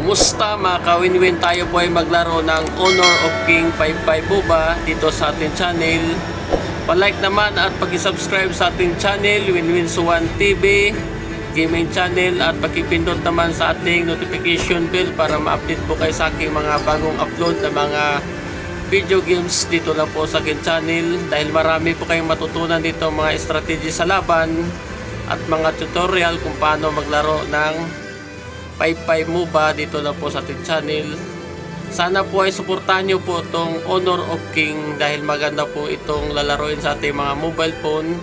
Kumusta mga ka-win-win? Tayo po ay maglaro ng Honor of King 55 Boba dito sa ating channel. Pa-like naman at pag-subscribe sa ating channel, Win-Win Suwan TV Gaming Channel, at pakipindot naman sa ating notification bell para ma-update po kayo sa aking mga bagong upload na mga video games dito na po sa aking channel. Dahil marami po kayong matutunan dito, mga strategy sa laban at mga tutorial kung paano maglaro ng 55 MOBA dito na po sa ating channel. Sana po ay suportahan nyo po itong Honor of King dahil maganda po itong lalaroin sa ating mga mobile phone.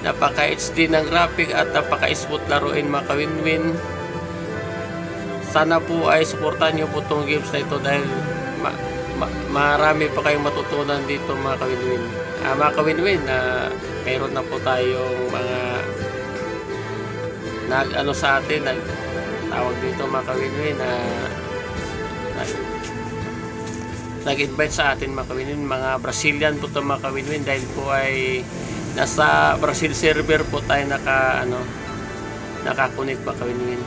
Napaka HD ng graphic at napaka smooth laruin mga ka-win-win. Sana po ay suportahan nyo po itong games na ito dahil marami pa kayong matutunan dito mga ka-win-win. Mga ka-win-win, mayroon na po tayong mga nag-ano sa atin, tawag dito mga ka-win-win, nag-invite sa atin mga ka-win-win, mga Brazilian po ito mga ka-win-win, dahil po ay nasa Brazil server po tayo nakakunik mga ka-win-win.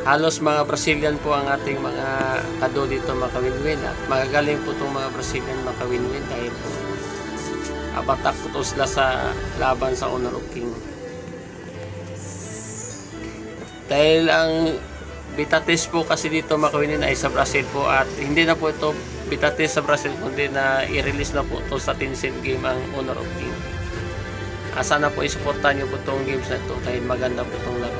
Halos mga Brazilian po ang ating mga kado dito mga ka-win-win, at magagaling po itong mga Brazilian mga ka-win-win dahil po abatak po sila sa laban sa Honor of King. Dahil ang beta test po kasi dito mga ka-win-win ay sa Brazil po, at hindi na po ito beta test sa Brazil kundi na i-release na po ito sa Tencent game ang Honor of King. Sana po isuportahan nyo po itong games na ito dahil maganda po itong laro.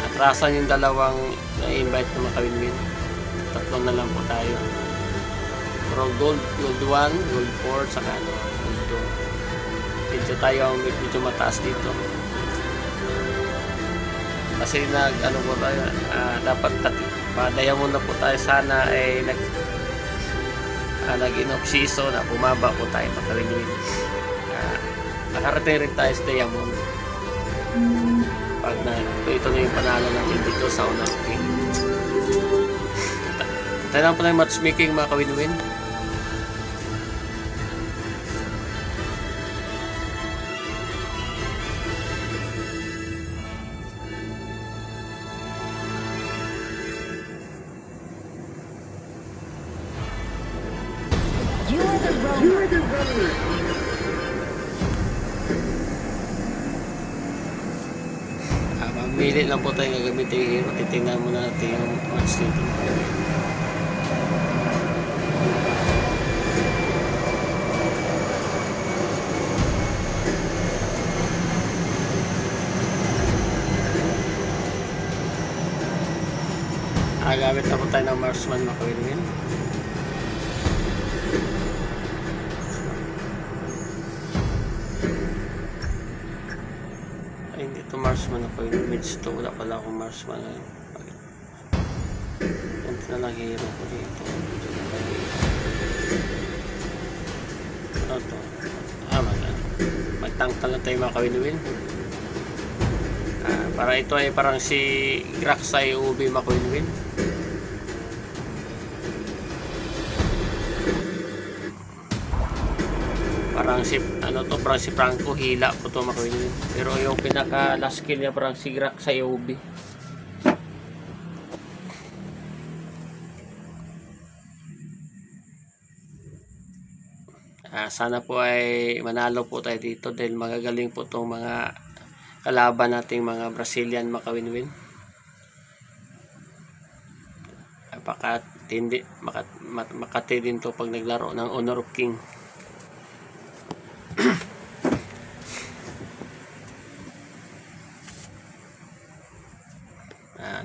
Atrasan yung dalawang na-invite na mga ka-win-win. Tatlong na lang po tayo. Pero gold 1, gold 4, saka gold 2. Medyo tayo ang medyo mataas dito. Kasi po tayo, dapat padaya muna po tayo. Sana ay nag-in-off season na bumaba po tayo mga ka-win-win. Nakarating rin tayo sa Diamond. Pag ito na yung panalo natin dito sa Honor of King. Tayo lang po na yung matchmaking mga ka-win-win. You are the rover. Mamili lang po tayo gagamitin yung hero. Titingnan muna natin yung match dito. Gamit na po tayo ng marksman mga ka-win-win. Hindi ito marksman ako, yung image ito, wala pala akong marksman. Punti na lang hero ko dito. Ano ito? Magtangtal na tayo mga ka-win-win. Para ito ay parang si Graxai Ubi mga ka-win-win. Parang si parang si Franco hila po to mga ka-win-win. Pero yung pinaka last skill niya parang si Grak sa Yobi. Sana po ay manalo po tayo dito dahil magagaling po itong mga kalaban nating mga Brazilian mga ka-win-win. Makati din to pag naglaro ng Honor of King.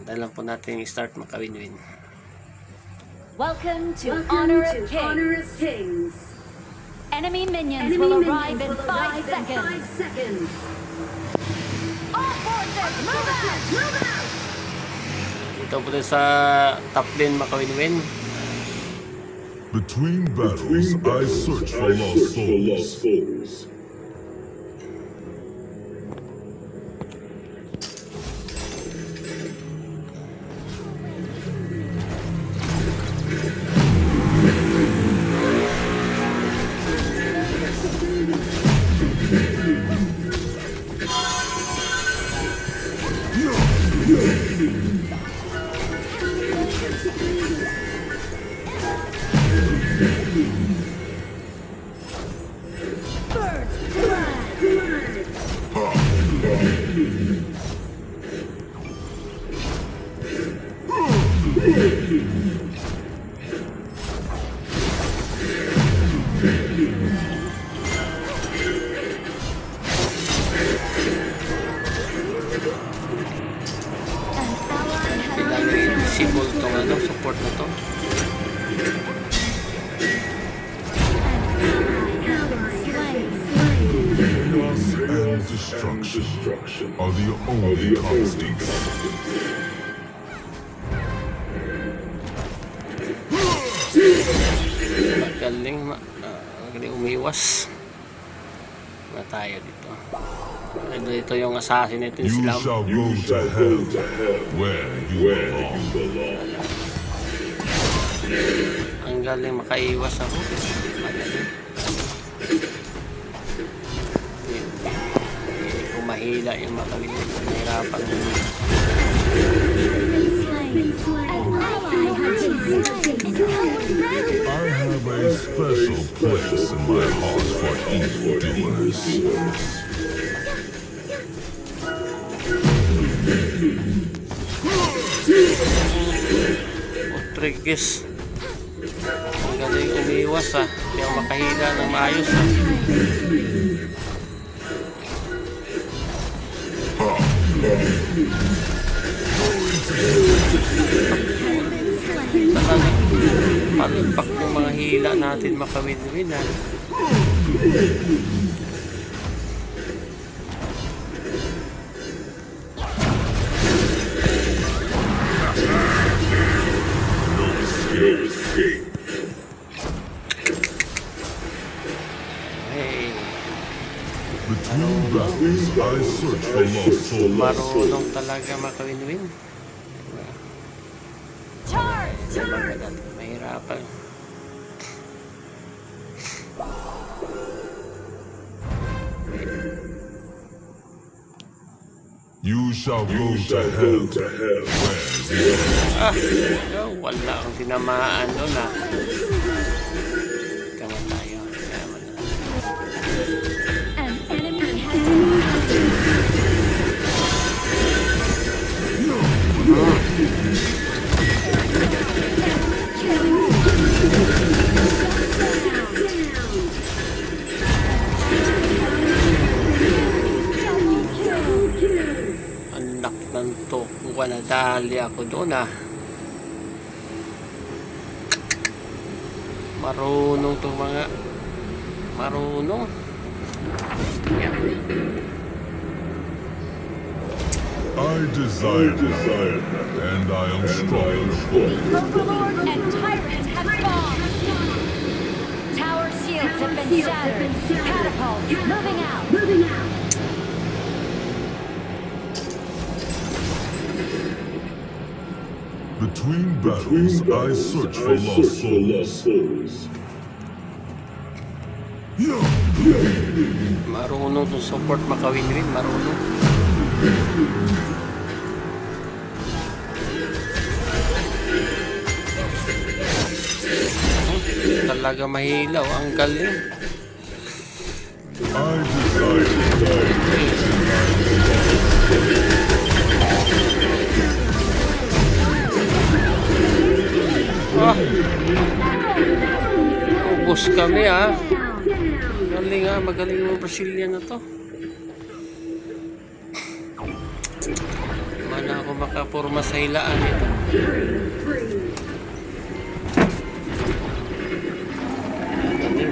Dahil lang po natin i-start mga ka-win-win. Welcome to Honor of Kings. Enemy minions will arrive in 5 seconds. All forces, move out! Dito po tayo sa top lane mga ka-win-win. Between battles, I search for lost souls. destruction are the only constants. Magaling umiwas na tayo dito. Ito yung assassinate You sila. shall go to hell, where you belong. Ang galing makaiwas ako. Magaling. Hindi ko mahila yung makawin. Nahirapan. I have a special place in my heart for evildoers. Trigis. Ang galing umiwas ah. Hindi ako makahila ng maayos ah. Palagpak ng mga hila natin makawin-win ah. Between battles, I search for lost souls. Marunong talaga makawin-win. Charge! Mahirapan. You shall go to hell, Wala akong tinamaan doon ah. Tama tayo. Tama na. An enemy has been Anak ng toko ka, nadali ako doon ah. Marunong to mga marunong. Yan. I desire that, and I am strong for it. Overlord and Tyrant have spawned. Tower shields have been shattered. Catapults moving out. Between battles, I search for lost souls. Marunong to support makawin-win. Marunong. Talaga mahilaw. Ang galing. I desire Ubus kami ah. Galing ah. Magaling yung Brazilian na to. Mana ako makapurma sa hilaan ito.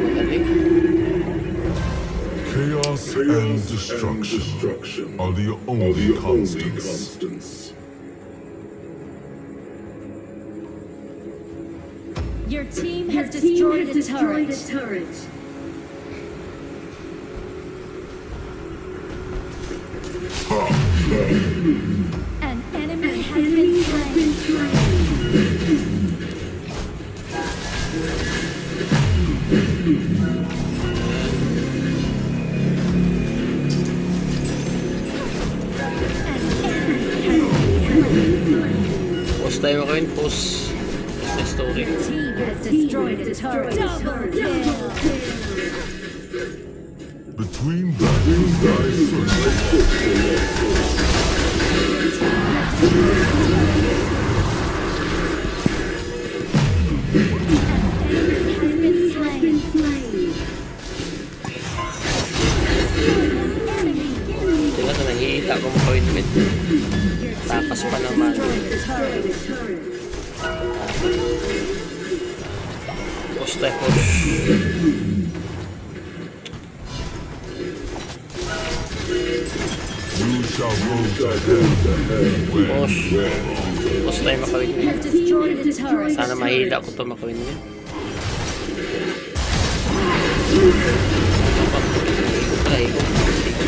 Magaling. chaos and destruction are the only constants. Your team has destroyed a turret. An enemy has been slain. Post tayo makawin. Post the story. Team has destroyed a turret. Double kill. Between battles, I search Has been slain. Tingnan na nahihita ko makawin-win. Takas pa naman. Post tayo. Post. shall go to hell where Push. Push tayo makawin-win. Has destroyed a turret. Sana mahila ko to makawin-win. Ay, ikot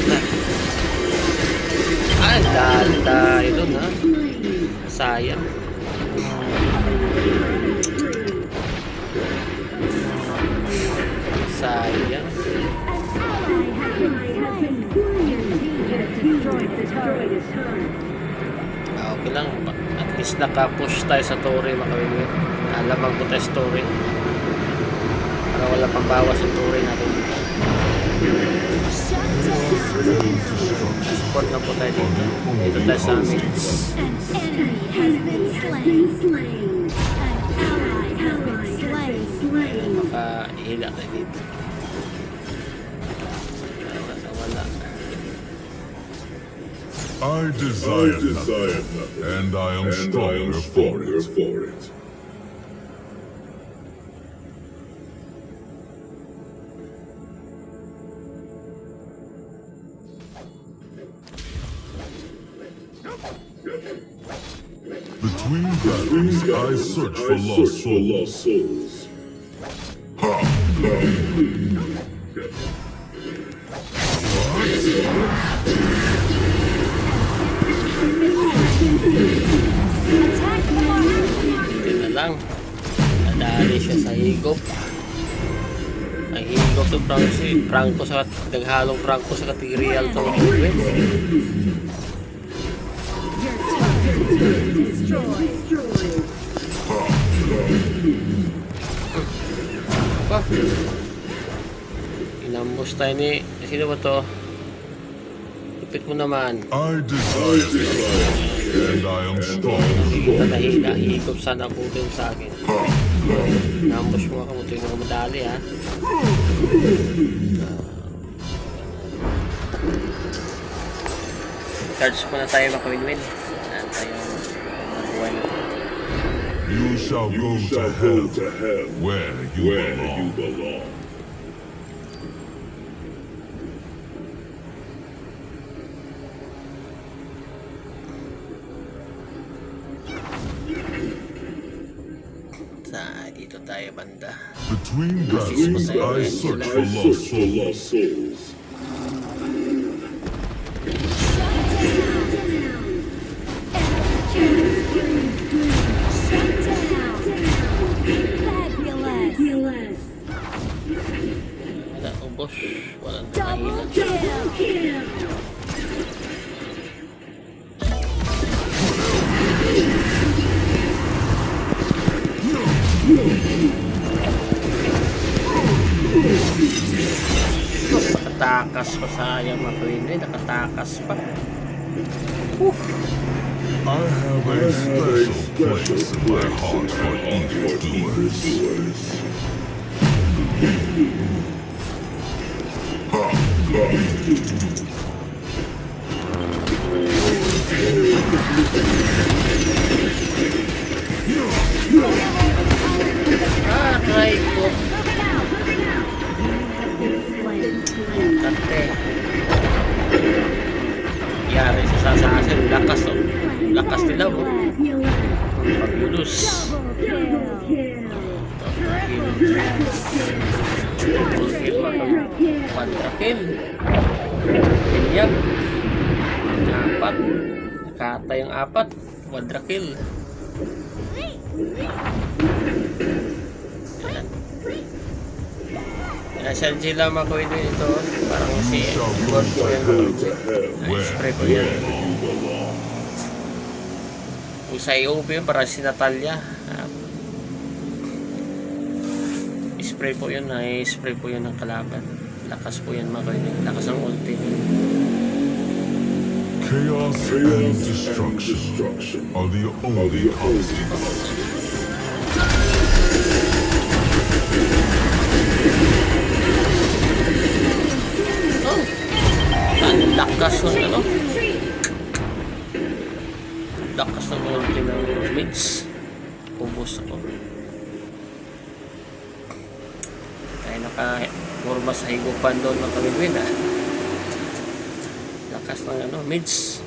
na. Ah, dahil tayo dun ha. Sayang. Sayang. Okay lang. At least naka-push tayo sa Torre makawin-win. Alamang ko tayo sa Torre. Para wala pang bawas yung Torre natin. Support na po tayo dito. Dito tayo sa amin. An enemy has been slain. An ally has been slain. Makahila tayo dito. Wala. I desire nothing, and I am stronger for it. Between battles, I search for lost souls. Hindi na lang. Nadali siya sa higop. Ang higop to Franco sa naghalong Franco sa kategorial to. Your turret destroyed. Apa? Inambos tayo ni... Sino ba to? Lupit mo naman. I desire nothing, and I am stronger for it. Natahila. Higop sana po yung sa akin. Inambos mo ako. Ito yung madali ha. Charge ko na tayo makawin-win. Saan tayo mabuhay na. You shall go to hell where you belong. Dito tayo banda. Between battles, I search for lost souls. Fabulous. Wala, ubos. Walang Double nakahila. kill. Nakatakas pa sayang makawin. Nakatakas pa. I have a special place in my heart for evildoers. Ah, try ko. Kante. Yari sa sasasin. Lakas oh. Lakas nila oh. Fabulous. Double kill mga quadra kill. Pinyag. Apat. Nakata yung apat. Quadra kill. Yan. Nasaan sila makawin ito? Parang si God ko yan. Spray ko yan. Kung sa IOP yun, parang si Natalia. Spray po yun. Spray po yun ng kalaban. Lakas po yan makawin. Lakas ng ulti. Chaos and destruction are the only constants. Oh! Ang lakas ng ano? Lakas ng ulti ng mids. Ubus ako. Tayo naka-forma sa higupan doon ng kawin-win ha. lakas ng ano, mids.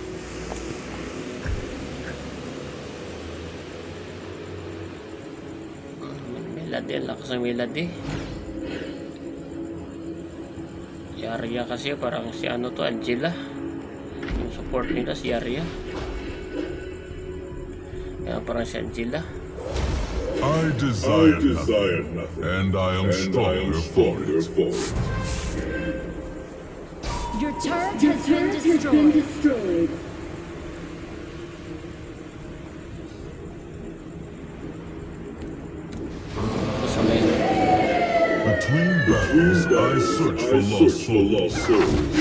Melody, ang lakas ng melody. Yaria kasi parang si ano to, Angela. Yung support nila si Yaria. Kaya parang si Angela. I desire nothing, and I am stronger for it. Your turret has been destroyed. Sa may Between battles, I search for lost souls.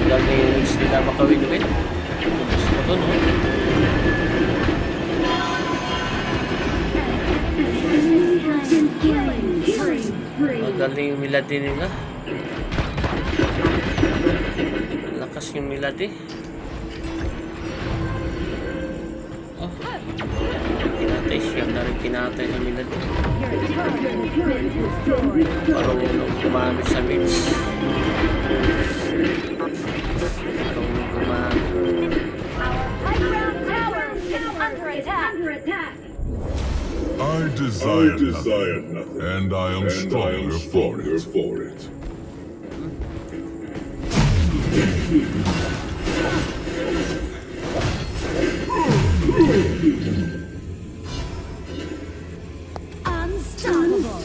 magaling yung mix nila makawin-win. Gusto ko to, no? Magaling yung melody nila. Lakas yung melody. Oh, kinatay siya na rin kinatay sa melody. Parang gumamit sa mix. Parang gumamit. High ground tower is under attack. I desire nothing, and I am stronger for it. Unstoppable.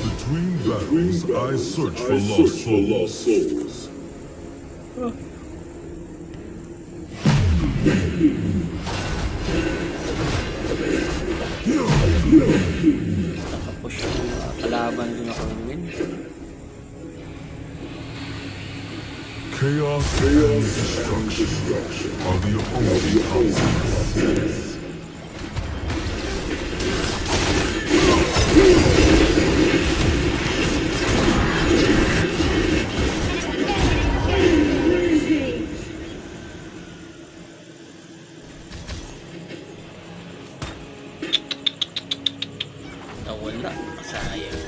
Between battles, I search for lost souls. Nakapush yung kalaban doon ako win. Chaos and destruction are the only constants. Nawala. Sayang.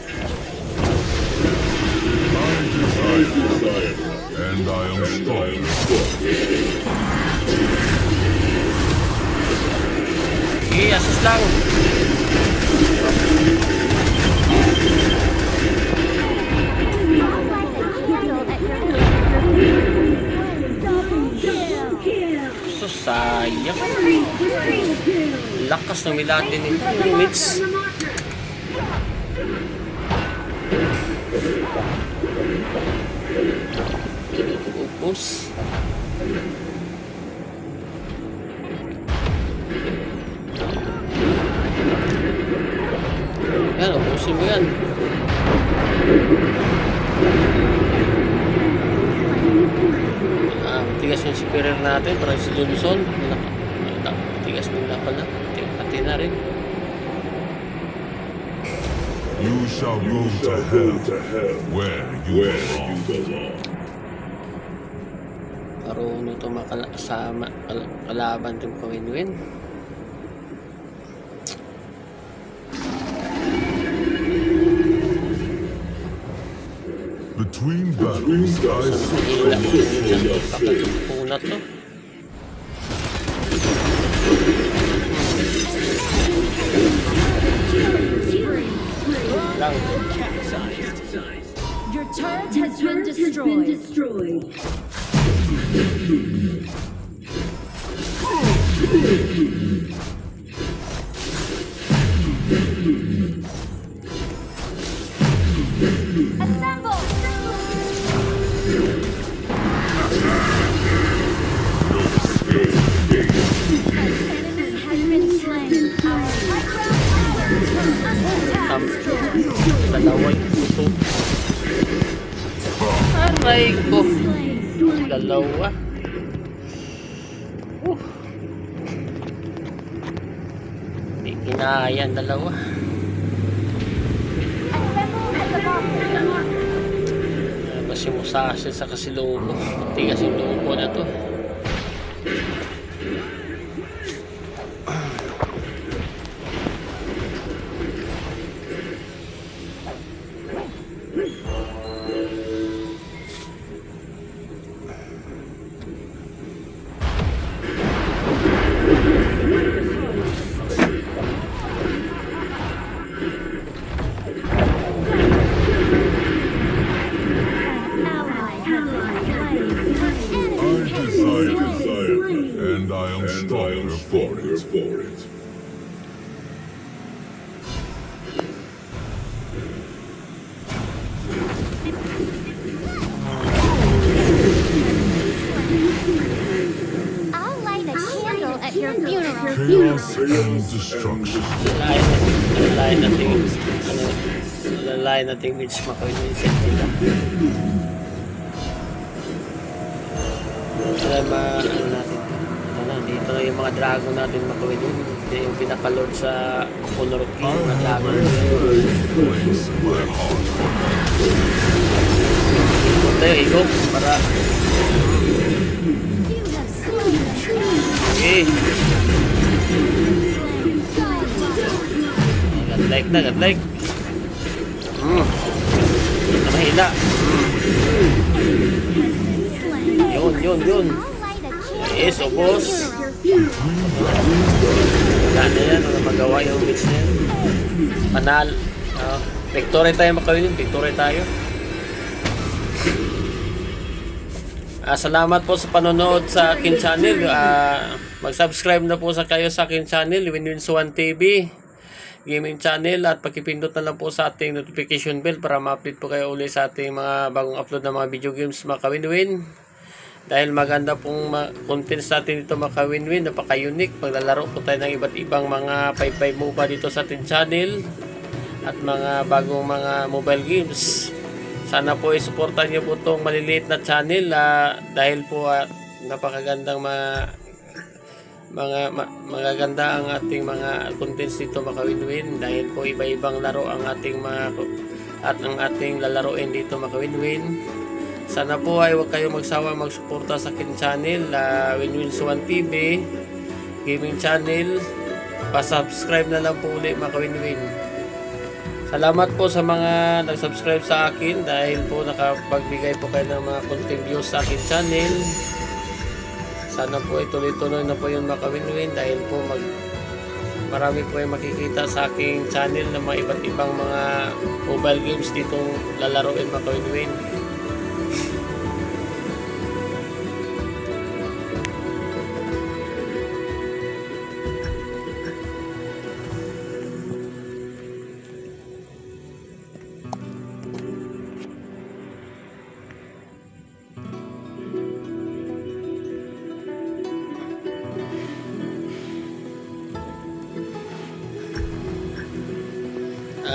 I desire, and I am stronger for it. Sige, asus lang. So, sayang. Lakas ng milate nito. Yung mix. Upos. Yan, upusin mo yan. Tigas yung superior natin. Parang si Johnson. Tigas nila pala. Pati na rin. You shall go to hell, where you belong. Paruno ito makasama kalaban ito kawin-win. Between battles, I search Hila. for lost souls. Punat to. Lang. Your turret has been destroyed. Assemble! Enemy has been slain. Our high ground tower is under attack. Dalawang puto. Aray ko. Dalawa. Hindi kinaya ang dalawa. si Musashi sa Kasilobo. Tigas yung lupo na to. And I am stronger for it. I'll light a candle at your funeral. Chaos and destruction. Lalayan nating Mitch McCoy yung set nila. Ano natin? Dito na yung mga dragon natin McCoy dun. Yung pinaka-lord sa Honor of King, mga dragon. Place in my heart. Huwag tayo, igop, para... Okay. God-like na, God-like. Mahina. Yun. Yes, o boss. Wala na yan, wala magawa yung bits na yan. Panal. Victory tayo makawin, victory tayo. Salamat po sa panonood sa akin channel. Mag-subscribe na po kayo sa akin channel, WinWins1 TV Gaming Channel, at pakipindot na lang po sa ating notification bell para ma-update po kayo ulit sa ating mga bagong upload na mga video games mga ka-win-win. Dahil maganda pong contents natin dito mga ka-win-win, napaka-unique. Maglalaro po tayo ng iba't ibang mga 5-5 MOBA dito sa ating channel at mga bagong mga mobile games. Sana po i-supportan nyo po itong maliliit na channel dahil po napakagandang magaganda ang ating mga contents dito mga ka-win-win, dahil po iba-ibang laro ang ating ating lalaroin dito mga ka-win-win. Sana po ay huwag kayong magsawa magsuporta sa akin channel, WinWins1 TV Gaming Channel. Pa-subscribe na lang po ulit mga ka-win-win. Salamat po sa mga nag-subscribe sa akin, dahil po nakapagbigay po kayo ng mga content views sa akin channel. Sana po ituloy-tuloy na po yung mga ka-win-win, dahil po marami po yung makikita sa aking channel na mga iba't ibang mga mobile games ditong lalaroin mga ka-win-win.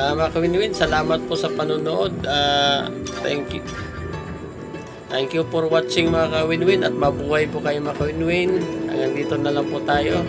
Mga ka-win-win, salamat po sa panonood. Thank you for watching mga ka-win-win, at mabuhay po kayo mga ka-win-win. Hanggang dito na lang po tayo.